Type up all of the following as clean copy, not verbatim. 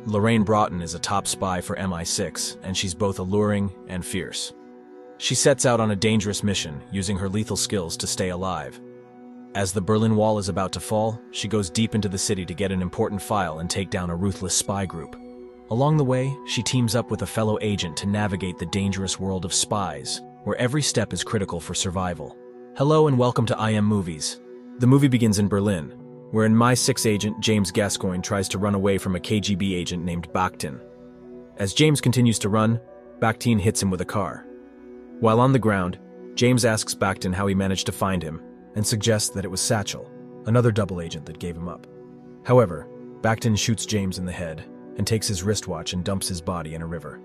Lorraine Broughton is a top spy for MI6, and she's both alluring and fierce. She sets out on a dangerous mission, using her lethal skills to stay alive. As the Berlin Wall is about to fall, she goes deep into the city to get an important file and take down a ruthless spy group. Along the way, she teams up with a fellow agent to navigate the dangerous world of spies, where every step is critical for survival. Hello and welcome to IM Movies. The movie begins in Berlin, wherein MI6 agent James Gascoigne tries to run away from a KGB agent named Bachtin. As James continues to run, Bachtin hits him with a car. While on the ground, James asks Bachtin how he managed to find him, and suggests that it was Satchel, another double agent that gave him up. However, Bachtin shoots James in the head, and takes his wristwatch and dumps his body in a river.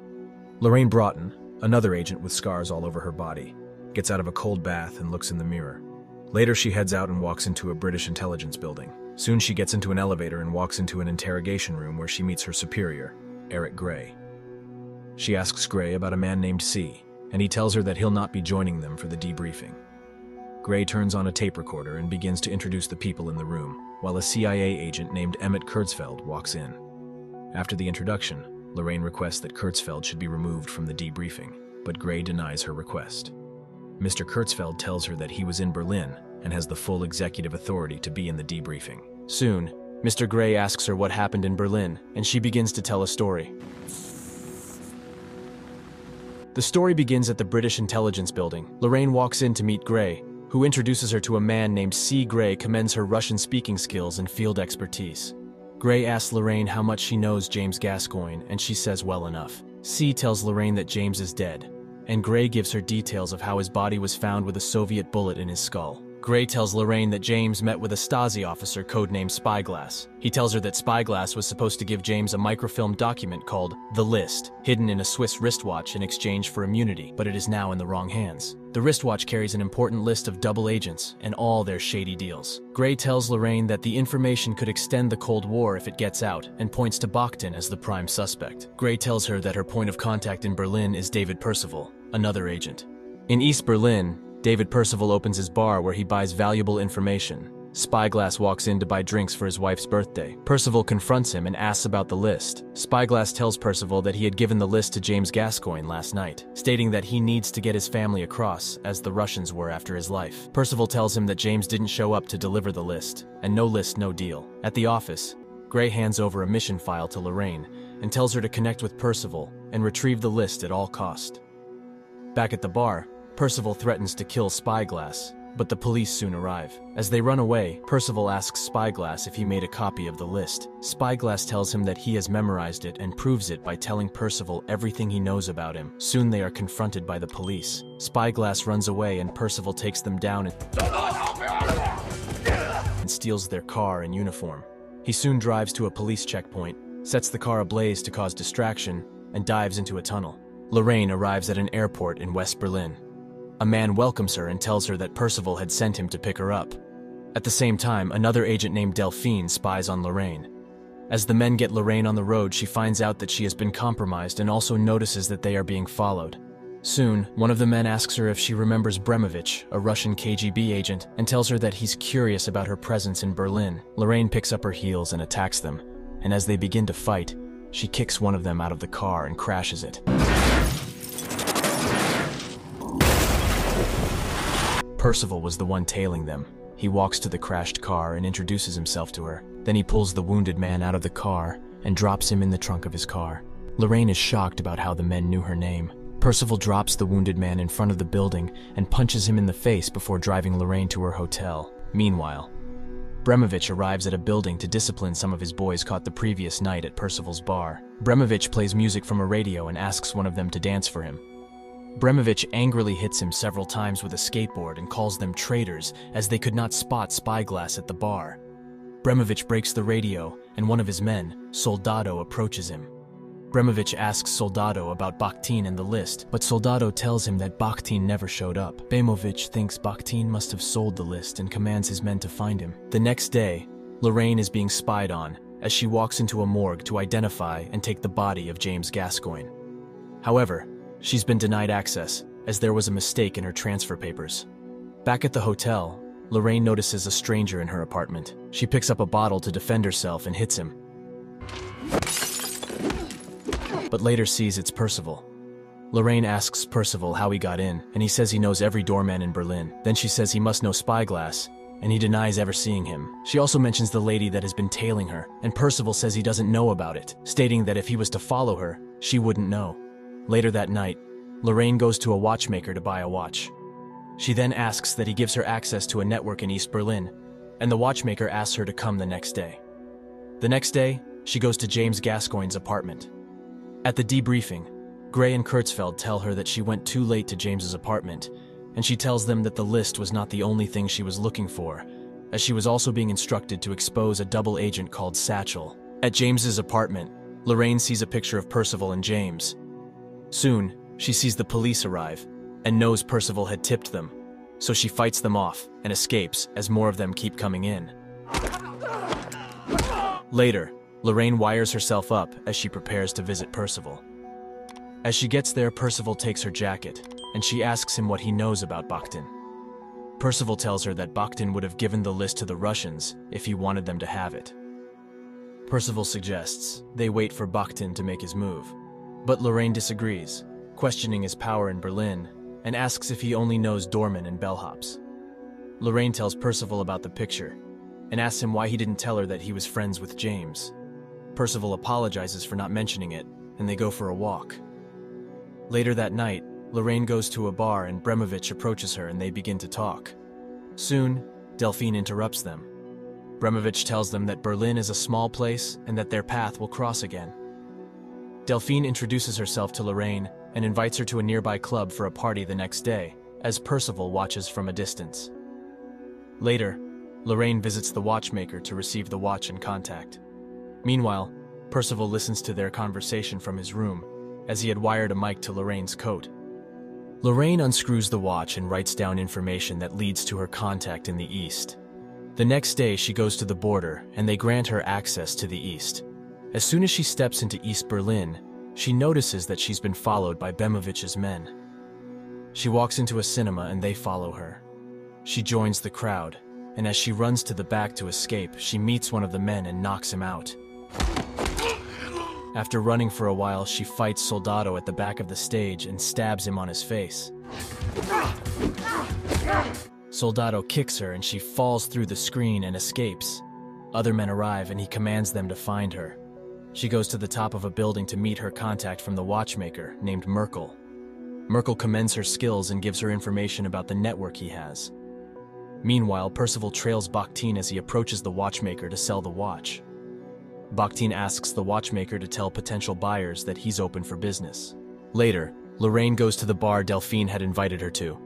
Lorraine Broughton, another agent with scars all over her body, gets out of a cold bath and looks in the mirror. Later she heads out and walks into a British intelligence building. Soon she gets into an elevator and walks into an interrogation room where she meets her superior, Eric Gray. She asks Gray about a man named C, and he tells her that he'll not be joining them for the debriefing. Gray turns on a tape recorder and begins to introduce the people in the room, while a CIA agent named Emmett Kurtzfeld walks in. After the introduction, Lorraine requests that Kurtzfeld should be removed from the debriefing, but Gray denies her request. Mr. Kurtzfeld tells her that he was in Berlin and has the full executive authority to be in the debriefing. Soon, Mr. Gray asks her what happened in Berlin, and she begins to tell a story. The story begins at the British intelligence building. Lorraine walks in to meet Gray, who introduces her to a man named C. Gray, commends her Russian-speaking skills and field expertise. Gray asks Lorraine how much she knows James Gascoigne, and she says well enough. C tells Lorraine that James is dead, and Gray gives her details of how his body was found with a Soviet bullet in his skull. Gray tells Lorraine that James met with a Stasi officer codenamed Spyglass. He tells her that Spyglass was supposed to give James a microfilm document called The List, hidden in a Swiss wristwatch in exchange for immunity, but it is now in the wrong hands. The wristwatch carries an important list of double agents and all their shady deals. Gray tells Lorraine that the information could extend the Cold War if it gets out, and points to Bachtin as the prime suspect. Gray tells her that her point of contact in Berlin is David Percival, another agent. In East Berlin, David Percival opens his bar where he buys valuable information. Spyglass walks in to buy drinks for his wife's birthday. Percival confronts him and asks about the list. Spyglass tells Percival that he had given the list to James Gascoigne last night, stating that he needs to get his family across, as the Russians were after his life. Percival tells him that James didn't show up to deliver the list, and no list, no deal. At the office, Gray hands over a mission file to Lorraine and tells her to connect with Percival and retrieve the list at all cost. Back at the bar, Percival threatens to kill Spyglass, but the police soon arrive. As they run away, Percival asks Spyglass if he made a copy of the list. Spyglass tells him that he has memorized it and proves it by telling Percival everything he knows about him. Soon they are confronted by the police. Spyglass runs away and Percival takes them down and steals their car and uniform. He soon drives to a police checkpoint, sets the car ablaze to cause distraction, and dives into a tunnel. Lorraine arrives at an airport in West Berlin. A man welcomes her and tells her that Percival had sent him to pick her up. At the same time, another agent named Delphine spies on Lorraine. As the men get Lorraine on the road, she finds out that she has been compromised and also notices that they are being followed. Soon, one of the men asks her if she remembers Bremovich, a Russian KGB agent, and tells her that he's curious about her presence in Berlin. Lorraine picks up her heels and attacks them, and as they begin to fight, she kicks one of them out of the car and crashes it. Percival was the one tailing them. He walks to the crashed car and introduces himself to her. Then he pulls the wounded man out of the car and drops him in the trunk of his car. Lorraine is shocked about how the men knew her name. Percival drops the wounded man in front of the building and punches him in the face before driving Lorraine to her hotel. Meanwhile, Bremovich arrives at a building to discipline some of his boys caught the previous night at Percival's bar. Bremovich plays music from a radio and asks one of them to dance for him. Bremovich angrily hits him several times with a skateboard and calls them traitors as they could not spot Spyglass at the bar. Bremovich breaks the radio and one of his men, Soldado, approaches him. Bremovich asks Soldado about Bachtin and the list, but Soldado tells him that Bachtin never showed up. Bremovich thinks Bachtin must have sold the list and commands his men to find him. The next day, Lorraine is being spied on as she walks into a morgue to identify and take the body of James Gascoigne. However, she's been denied access, as there was a mistake in her transfer papers. Back at the hotel, Lorraine notices a stranger in her apartment. She picks up a bottle to defend herself and hits him. but later sees it's Percival. Lorraine asks Percival how he got in, and he says he knows every doorman in Berlin. Then she says he must know Spyglass, and he denies ever seeing him. She also mentions the lady that has been tailing her, and Percival says he doesn't know about it, stating that if he was to follow her, she wouldn't know. Later that night, Lorraine goes to a watchmaker to buy a watch. She then asks that he gives her access to a network in East Berlin, and the watchmaker asks her to come the next day. The next day, she goes to James Gascoigne's apartment. At the debriefing, Gray and Kurtzfeld tell her that she went too late to James's apartment, and she tells them that the list was not the only thing she was looking for, as she was also being instructed to expose a double agent called Satchel. At James's apartment, Lorraine sees a picture of Percival and James. Soon, she sees the police arrive, and knows Percival had tipped them, so she fights them off and escapes as more of them keep coming in. Later, Lorraine wires herself up as she prepares to visit Percival. As she gets there, Percival takes her jacket, and she asks him what he knows about Broughton. Percival tells her that Broughton would have given the list to the Russians if he wanted them to have it. Percival suggests they wait for Broughton to make his move, but Lorraine disagrees, questioning his power in Berlin, and asks if he only knows doormen and bellhops. Lorraine tells Percival about the picture, and asks him why he didn't tell her that he was friends with James. Percival apologizes for not mentioning it, and they go for a walk. Later that night, Lorraine goes to a bar and Bremovich approaches her and they begin to talk. Soon, Delphine interrupts them. Bremovich tells them that Berlin is a small place and that their path will cross again. Delphine introduces herself to Lorraine and invites her to a nearby club for a party the next day, as Percival watches from a distance. Later, Lorraine visits the watchmaker to receive the watch and contact. Meanwhile, Percival listens to their conversation from his room, as he had wired a mic to Lorraine's coat. Lorraine unscrews the watch and writes down information that leads to her contact in the East. The next day, she goes to the border, and they grant her access to the East. As soon as she steps into East Berlin, she notices that she's been followed by Bremovich's men. She walks into a cinema and they follow her. She joins the crowd, and as she runs to the back to escape, she meets one of the men and knocks him out. After running for a while, she fights Soldado at the back of the stage and stabs him on his face. Soldado kicks her and she falls through the screen and escapes. Other men arrive and he commands them to find her. She goes to the top of a building to meet her contact from the watchmaker, named Merkel. Merkel commends her skills and gives her information about the network he has. Meanwhile, Percival trails Broughton as he approaches the watchmaker to sell the watch. Broughton asks the watchmaker to tell potential buyers that he's open for business. Later, Lorraine goes to the bar Delphine had invited her to.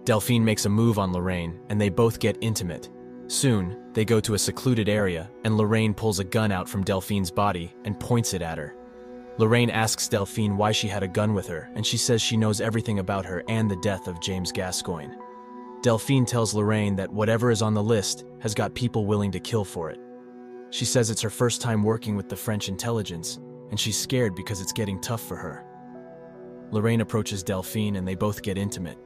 Delphine makes a move on Lorraine, and they both get intimate. Soon, they go to a secluded area, and Lorraine pulls a gun out from Delphine's body and points it at her. Lorraine asks Delphine why she had a gun with her, and she says she knows everything about her and the death of James Gascoigne. Delphine tells Lorraine that whatever is on the list has got people willing to kill for it. She says it's her first time working with the French intelligence, and she's scared because it's getting tough for her. Lorraine approaches Delphine and they both get intimate.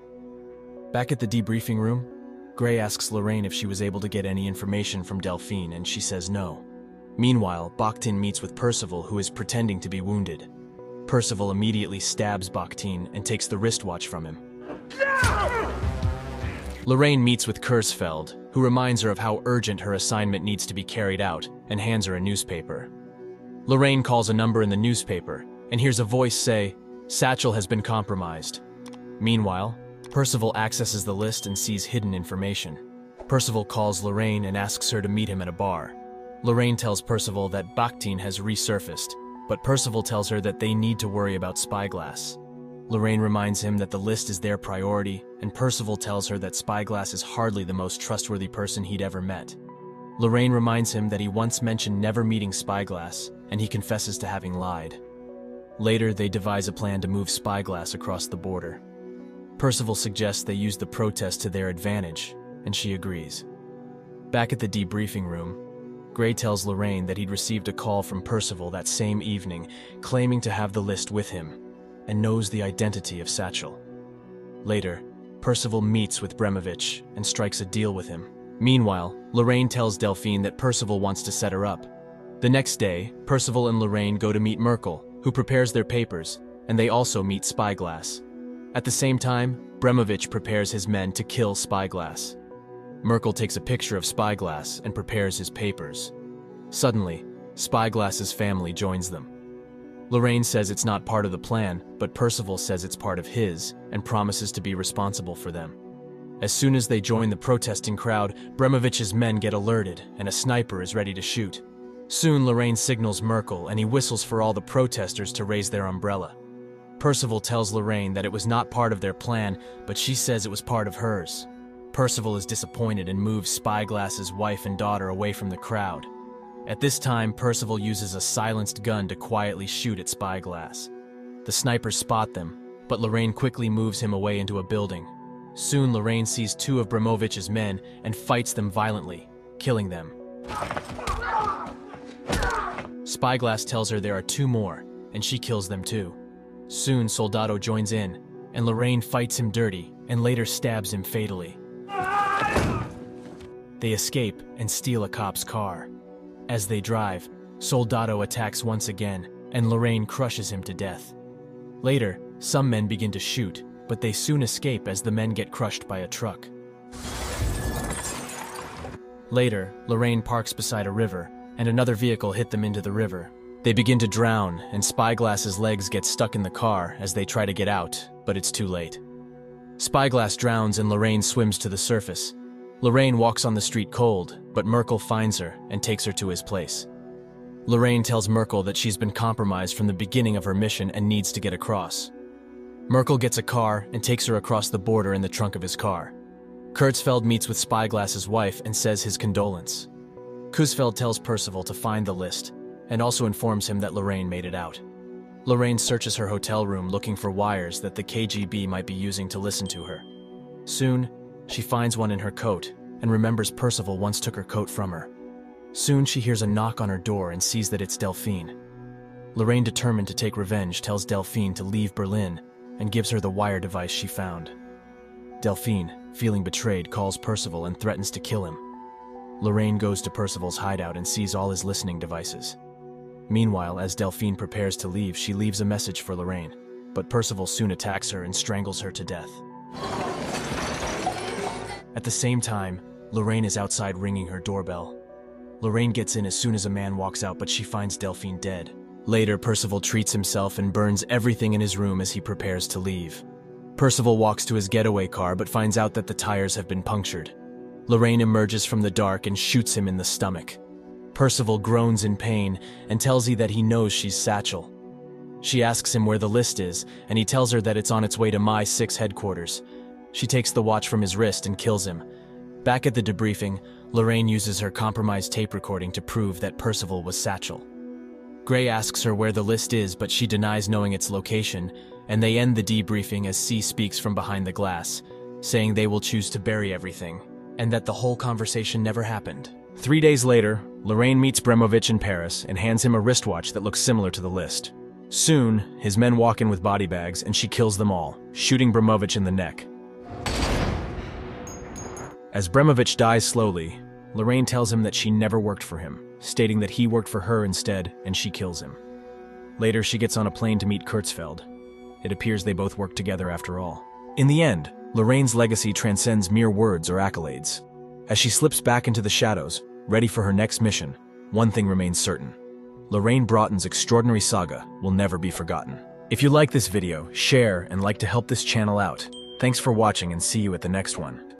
Back at the debriefing room, Gray asks Lorraine if she was able to get any information from Delphine, and she says no. Meanwhile, Broughton meets with Percival, who is pretending to be wounded. Percival immediately stabs Broughton and takes the wristwatch from him. Lorraine meets with Kurtzfeld, who reminds her of how urgent her assignment needs to be carried out, and hands her a newspaper. Lorraine calls a number in the newspaper, and hears a voice say, "Satchel has been compromised." Meanwhile, Percival accesses the list and sees hidden information. Percival calls Lorraine and asks her to meet him at a bar. Lorraine tells Percival that Broughton has resurfaced, but Percival tells her that they need to worry about Spyglass. Lorraine reminds him that the list is their priority, and Percival tells her that Spyglass is hardly the most trustworthy person he'd ever met. Lorraine reminds him that he once mentioned never meeting Spyglass, and he confesses to having lied. Later, they devise a plan to move Spyglass across the border. Percival suggests they use the protest to their advantage, and she agrees. Back at the debriefing room, Gray tells Lorraine that he'd received a call from Percival that same evening, claiming to have the list with him, and knows the identity of Satchel. Later, Percival meets with Bremovich and strikes a deal with him. Meanwhile, Lorraine tells Delphine that Percival wants to set her up. The next day, Percival and Lorraine go to meet Merkel, who prepares their papers, and they also meet Spyglass. At the same time, Bremovich prepares his men to kill Spyglass. Merkel takes a picture of Spyglass and prepares his papers. Suddenly, Spyglass's family joins them. Lorraine says it's not part of the plan, but Percival says it's part of his and promises to be responsible for them. As soon as they join the protesting crowd, Bremovich's men get alerted and a sniper is ready to shoot. Soon Lorraine signals Merkel and he whistles for all the protesters to raise their umbrella. Percival tells Lorraine that it was not part of their plan, but she says it was part of hers. Percival is disappointed and moves Spyglass's wife and daughter away from the crowd. At this time, Percival uses a silenced gun to quietly shoot at Spyglass. The snipers spot them, but Lorraine quickly moves him away into a building. Soon Lorraine sees two of Bremovich's men and fights them violently, killing them. Spyglass tells her there are two more, and she kills them too. Soon Soldado joins in, and Lorraine fights him dirty and later stabs him fatally. They escape and steal a cop's car. As they drive, Soldado attacks once again, and Lorraine crushes him to death. Later, some men begin to shoot, but they soon escape as the men get crushed by a truck. Later, Lorraine parks beside a river, and another vehicle hit them into the river. They begin to drown, and Spyglass's legs get stuck in the car as they try to get out, but it's too late. Spyglass drowns and Lorraine swims to the surface. Lorraine walks on the street cold, but Merkel finds her and takes her to his place. Lorraine tells Merkel that she's been compromised from the beginning of her mission and needs to get across. Merkel gets a car and takes her across the border in the trunk of his car. Kurtzfeld meets with Spyglass's wife and says his condolence. Kussfeld tells Percival to find the list and also informs him that Lorraine made it out. Lorraine searches her hotel room looking for wires that the KGB might be using to listen to her. Soon, she finds one in her coat and remembers Percival once took her coat from her. Soon she hears a knock on her door and sees that it's Delphine. Lorraine, determined to take revenge, tells Delphine to leave Berlin and gives her the wire device she found. Delphine, feeling betrayed, calls Percival and threatens to kill him. Lorraine goes to Percival's hideout and sees all his listening devices. Meanwhile, as Delphine prepares to leave, she leaves a message for Lorraine, but Percival soon attacks her and strangles her to death. At the same time, Lorraine is outside ringing her doorbell. Lorraine gets in as soon as a man walks out, but she finds Delphine dead. Later, Percival treats himself and burns everything in his room as he prepares to leave. Percival walks to his getaway car but finds out that the tires have been punctured. Lorraine emerges from the dark and shoots him in the stomach. Percival groans in pain and tells her that he knows she's Satchel. She asks him where the list is, and he tells her that it's on its way to Mi-6 headquarters. She takes the watch from his wrist and kills him. Back at the debriefing, Lorraine uses her compromised tape recording to prove that Percival was Satchel. Gray asks her where the list is, but she denies knowing its location, and they end the debriefing as C speaks from behind the glass, saying they will choose to bury everything, and that the whole conversation never happened. 3 days later, Lorraine meets Bremovich in Paris and hands him a wristwatch that looks similar to the list. Soon, his men walk in with body bags and she kills them all, shooting Bremovich in the neck. As Bremovich dies slowly, Lorraine tells him that she never worked for him, stating that he worked for her instead, and she kills him. Later, she gets on a plane to meet Kurtzfeld. It appears they both worked together after all. In the end, Lorraine's legacy transcends mere words or accolades. As she slips back into the shadows, ready for her next mission, one thing remains certain. Lorraine Broughton's extraordinary saga will never be forgotten. If you like this video, share and like to help this channel out. Thanks for watching and see you at the next one.